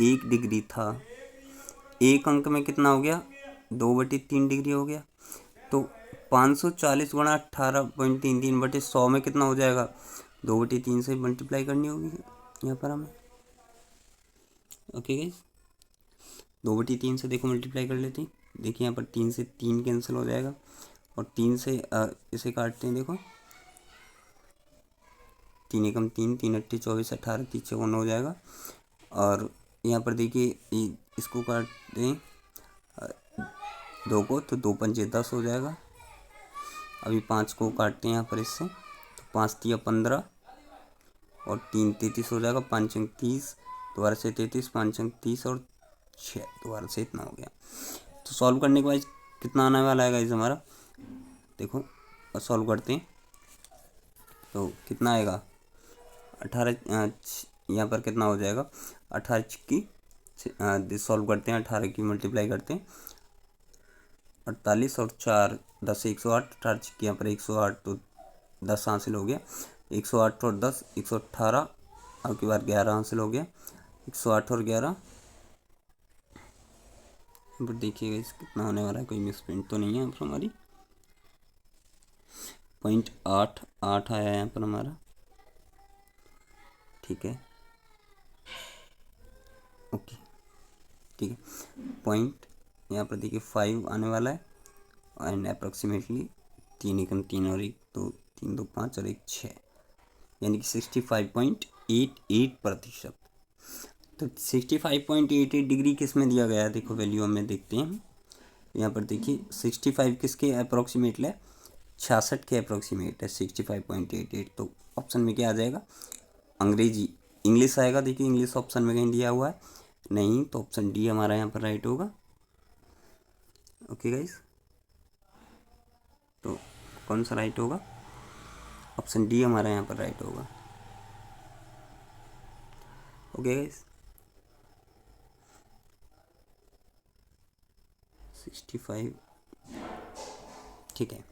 Speaker 1: 1 डिग्री था। एक अंक में कितना हो गया, 2/3 डिग्री हो गया। तो 540 गुणा 18.33/100 में कितना हो जाएगा, 2/3 से मल्टीप्लाई करनी होगी यहाँ पर हमें। ओके गाइस, 2/3 से देखो मल्टीप्लाई कर लेते हैं। देखिए यहाँ पर 3 से 3 कैंसिल हो जाएगा, और 3 से इसे काटते हैं, देखो 3 एकम 3, 3 अट्ठे 24, 18 3 54 हो जाएगा। और यहाँ पर देखिए इसको काट दें 2 को, तो 2 पंजे 10 हो जाएगा। अभी 5 को काटते हैं यहाँ पर इससे, तो 5 तिया 15 और 3 33 हो जाएगा। 5 अंक 30, दोबारा से 33, 5 अंक 30 और 6 दोबारा से इतना हो गया। तो सॉल्व करने के बाद कितना आने वाला है गाइस हमारा, देखो सॉल्व करते हैं तो कितना आएगा 18, यहाँ पर कितना हो जाएगा 18 की सॉल्व करते हैं, 18 की मल्टीप्लाई करते हैं 48 और 4 10 108, 18 की यहाँ पर 108, तो 10 हासिल हो गया। 108 और 10 118, अब की बार 11 हासिल हो गया। 108 और 11, पर देखिएगा इस कितना होने वाला है, कोई मिसप्रिंट तो नहीं है यहाँ पर हमारी। 0.88 आया यहाँ पर हमारा, ठीक है ओके ठीक है। पॉइंट यहाँ पर देखिए 5 आने वाला है, एंड अप्रॉक्सीमेटली 3 एकम 3 और 1 तो 3 2 5 और 1 6, यानी कि 65.88%। तो 65.88 डिग्री किस में दिया गया है, देखो वैल्यू हमें देखते हैं। यहाँ पर देखिए 65 किसके अप्रॉक्सीमेट है, 66 के अप्रॉक्सीमेट है 65.88। तो ऑप्शन में क्या आ जाएगा, अंग्रेजी इंग्लिश आएगा। देखिए इंग्लिश ऑप्शन में कहीं दिया हुआ है नहीं, तो ऑप्शन डी हमारा यहाँ पर राइट होगा। ओके गाइस, तो कौन सा राइट होगा, ऑप्शन डी हमारा यहाँ पर राइट होगा। ओके गाइस, 65, ठीक है।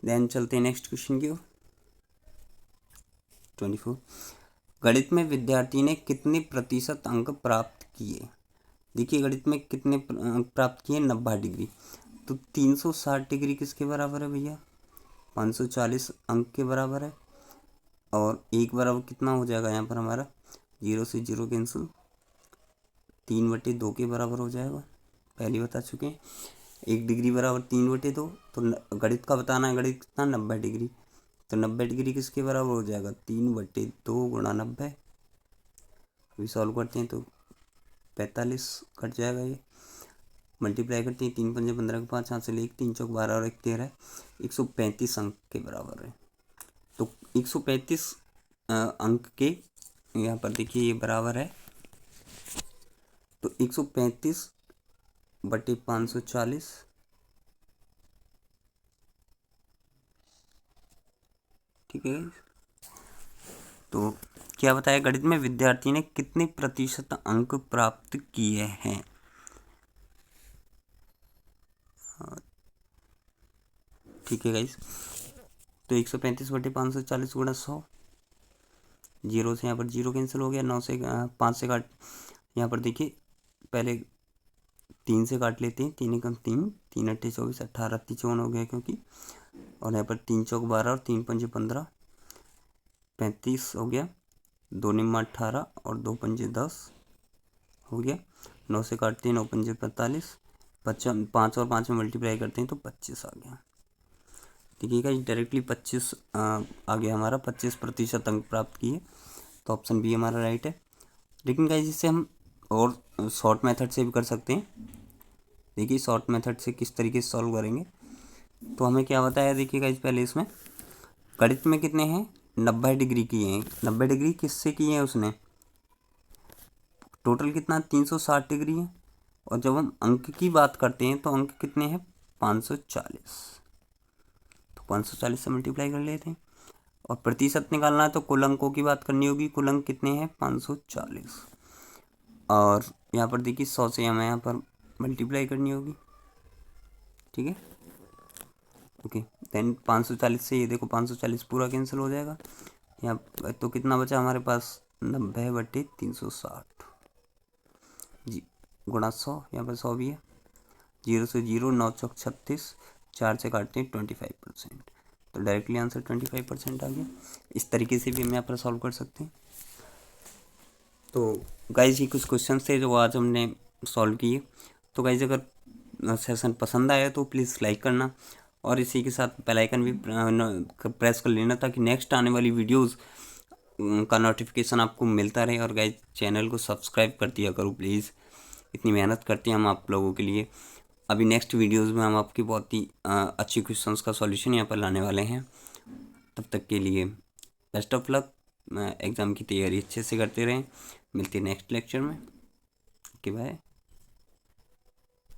Speaker 1: देन चलते हैं नेक्स्ट क्वेश्चन की ओर। 24, गणित में विद्यार्थी ने कितने प्रतिशत अंक प्राप्त किए। देखिए गणित में कितने अंक प्राप्त किए, 90 डिग्री। तो 360 डिग्री किसके बराबर है भैया, 540 अंक के बराबर है। और एक बराबर कितना हो जाएगा यहाँ पर हमारा, 0 से 0 कैंसिल, 3/2 के बराबर हो जाएगा, पहले बता चुके हैं। 1 डिग्री बराबर 3/2, तो गणित का बताना है, गणित कितना 90 डिग्री। तो 90 डिग्री किसके बराबर हो जाएगा, 3/2 गुणा 90। अभी सॉल्व करते हैं तो 45 कट जाएगा, ये मल्टीप्लाई करते हैं 3 पंजे 15 के 5 हासिल 1, 3 चौक 12 और 1 13, 135 अंक के बराबर है। तो 135 अंक के यहाँ पर देखिए ये बराबर है, तो 135/540 ठीक है। तो क्या बताया, गणित में विद्यार्थी ने कितने प्रतिशत अंक प्राप्त किए हैं। ठीक है गाइस, तो 135/540 गुणा 100, जीरो से यहाँ पर जीरो कैंसिल हो गया, 9 से 5 से काट, यहाँ पर देखिए पहले 3 से काट लेते हैं, 3 एकम 3, 3 अट्ठे 24, 18 54 हो गया क्योंकि, और यहाँ पर 3 चौक 12 और 3 पंजे 15, 35 हो गया, 2 निम्मा 18 और 2 पंजे 10 हो गया, 9 से काटते हैं, 9 पंजे 45, 5 और 5 में मल्टीप्लाई करते हैं तो 25 आ गया। देखिएगा डायरेक्टली 25 आ गया हमारा, 25% अंक प्राप्त किए, तो ऑप्शन बी हमारा राइट है। लेकिन गाइस इसे हम और शॉर्ट मेथड से भी कर सकते हैं। देखिए शॉर्ट मेथड से किस तरीके से सॉल्व करेंगे, तो हमें क्या बताया, देखिए गाइस पहले इसमें गणित में कितने हैं, 90 डिग्री किए हैं। 90 डिग्री किससे किए हैं उसने, टोटल कितना 360 डिग्री है, और जब हम अंक की बात करते हैं तो अंक कितने हैं 540, तो 540 से मल्टीप्लाई कर लेते हैं। और प्रतिशत निकालना है तो कुल अंकों की बात करनी होगी, कुल अंक कितने हैं 540, और यहाँ पर देखिए 100 से हमें यहाँ पर मल्टीप्लाई करनी होगी। ठीक है, ओके, देन 540 से ये देखो 540 पूरा कैंसिल हो जाएगा, यहाँ तो कितना बचा हमारे पास 90/360 जी, गुणा 100, यहाँ पर 100 भी है, 0 से 0, 9 चौक 36, 4 से काटते हैं 25%, तो डायरेक्टली आंसर 25% आ गया। इस तरीके से भी हम यहाँ पर सॉल्व कर सकते हैं। तो गाइज ये कुछ क्वेश्चन थे जो आज हमने सॉल्व किए। तो गाइज अगर सेशन पसंद आया तो प्लीज़ लाइक करना, और इसी के साथ बेल आइकन भी प्रेस कर लेना, ताकि नेक्स्ट आने वाली वीडियोस का नोटिफिकेशन आपको मिलता रहे। और गाइज चैनल को सब्सक्राइब कर दिया करो प्लीज़, इतनी मेहनत करते हैं हम आप लोगों के लिए। अभी नेक्स्ट वीडियोस में हम आपकी बहुत ही अच्छी क्वेश्चंस का सॉल्यूशन यहाँ पर लाने वाले हैं। तब तक के लिए बेस्ट ऑफ लक, एग्ज़ाम की तैयारी अच्छे से करते रहें। मिलते हैं नेक्स्ट लेक्चर में। Okay bye.